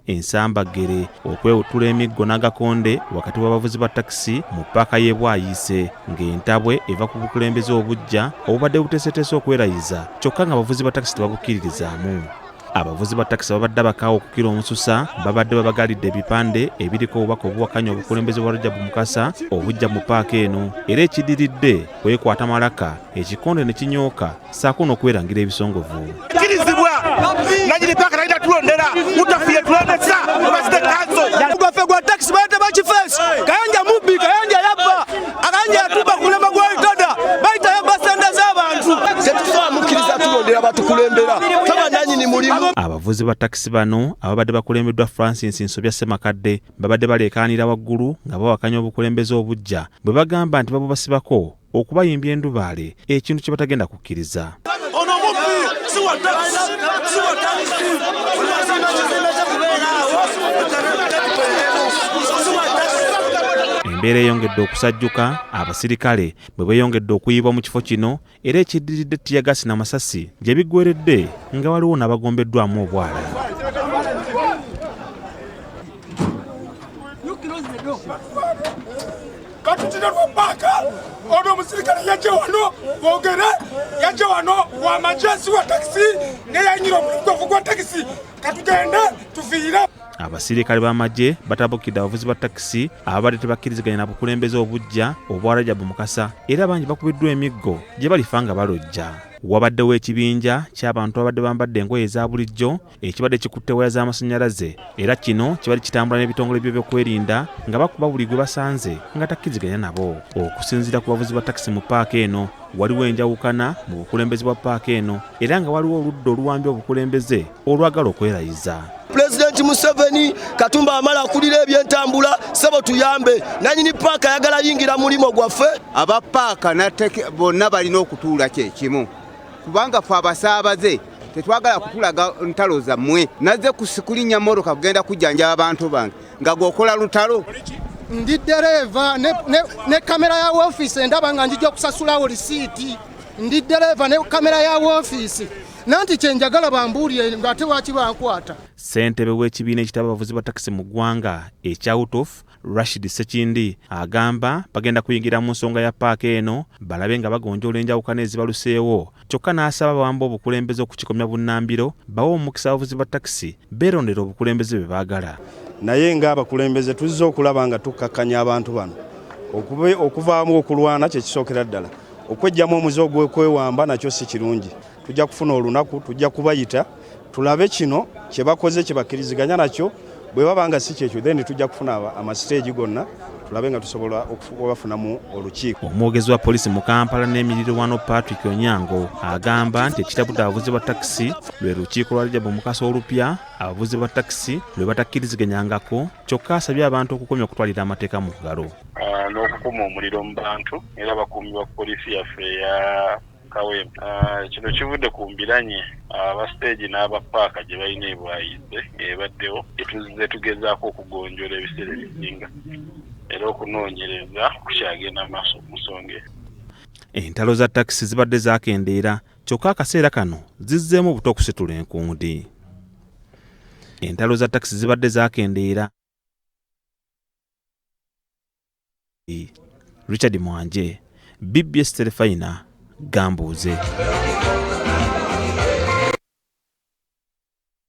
ensambagere okwewutula emiggo n'agakonde wakati w'abavuzi ba takisi mu paaka y'e Bwayise ng'Entabwe eva ku Bakulembeze obujja obubadde buteeseteese okwerayiza kyokka nga abavuzi ba takisi tebabukkiririzaamu. Abavuzi ba takisi babadde abakaawa okukira omususa babadde babagalidde ebipande ebiriko obubaka obuwakanya obukulembeze bwa Rajabu Mukasa obujja mu paaka eno era ekidiridde kwekwata malaka ekikonde ne kinyooka saako n'okwerangira ebisongovu. Kirizibwa nanyini paaka naida tulondera utafiye tulondesa obasite kanzo gwafe gwa takisi bayite bakifeesi kayanja mubbi kayanja yabba akanja yatuba kulema gwa itada bayita yabba sente z'abantu tetusobola tulondera batukulembera taba nanyini mulimu. Abavuzi ba takisi bano ababadde bakulembeddwa Francis Nsobya Ssemakadde babadde baleekaanira waggulu nga bawakanya obukulembeze obujja bwe bagamba nti babubasibako okubayimbya endubaale ekintu kye batagenda kukkiriza. Embeera eyongedde okusajjuka abasirikale bwe beeyongedde okuyiibwa mu kifo kino era ekiddiridde Ttiya Ggaasi n'Amasasi gye biggweredde nga waliwo n'abagombeddwamu obwala. Katutira lw'ebbanga ono omusirikale yajja wano boogere yajja wano wa majensi wa takisi neyanyira omuligovu gwa takisi katugende tufiire. Abasirikale b'amagye batabukidde abavuzi ba takisi ababadde tebakkiriziganya na bukulembeze obujja obwa Rajabu Mukasa era bangi bakubiddwa emiggo gye balifa nga balojja. Wabaddewo ekibinja ky'abantu abadde bambadde engoye eza bulijjo ekibadde kikutte waya z'amasannyalaze era kino kibadde kitambula n'ebitongole by'ebyokwerinda nga bakuba buli gwe basanze nga takkiriziganya nabo. Okusinziira ku bavuzi ba takisi mu paaka eno waliwo enjawukana mu bukulembeze bwa paaka eno era nga waliwo oludda oluwambya obukulembeze olwagala okwerayiza. Pulezidenti Museveni Katumba amala akulira ebyentambula sebo tuyambe nanyini paaka ayagala yingira mulimo gwaffe. Aba paaka bonna balina okutuula kyekimu kubanga ffe abasaabaze tetwagala kutulaga ntalo zammwe. Nazze kulinnya mmotoka kugenda kujjanjaba abantu bange nga gwokola lutalo. Ndi dereva ne kamera ya woofiisi ndaba nga njija okusasulawo lisiiti. Ndi dereva ne kamera ya woofiisi nanti kyenjagala bambuulire ng'ate waaki bankwata. Ssentebe w'ekibiina ekitaba abavuzi ba takisi mu ggwanga ekya Utof Rashid Sekindi agamba bagenda kuyingira mu nsonga ya paaka eno balabe nga bagonjoola enjawukana ezibaluseewo kyokka n'asaba bawamba obukulembeze okukikomya bunnambiro bawe omukisa abavuzi ba takisi beerondera obukulembeze bwe baagala. Naye ng'abakulembeze tuzze okulaba nga tukkakkanya abantu bano okuvaamu okulwana kye kisookera ddala okweggyamu omuze gw'okwewamba nakyo si kirungi. Tujja kufuna olunaku tujja kubayita tulabe kino kye bakoze kye bakkiriziganya nakyo bwe babanga si kyekyo then tujja kufuna amasiteegi gonna tulabe nga tusobola okubafunamu olukiiko. Omwogezi wa poliisi mu Kampala n'Emirirwano Patrick Onyango agamba nti ekitabudde abavuzi ba takisi lwe lukiiko lwa Rajabu Mukasa olupya abavuzi ba takisi lwe batakkiriziganyangako kyokka asabye abantu okukomya okutwalira amateeka mu ngalo. N'okukuma omuliro mu bantu era bakuumi ba poliisi yaffe eya kino kivudde ku mbiranye abasiteegi n'abapaaka gye balina e Bwayise ebaddewo etuzze tugezaako okugonjoola ebiseera ebisinga era okunoonyereza kukyagenda maaso ku nsonga. Entalo za takisi zibadde zaakendeera kyokka akaseera kano zizzeemu obuto okusitula enkundi. Entalo za takisi zibadde zaakendeera. Richard Mwanje, BBS Telefayina, Gambuuze.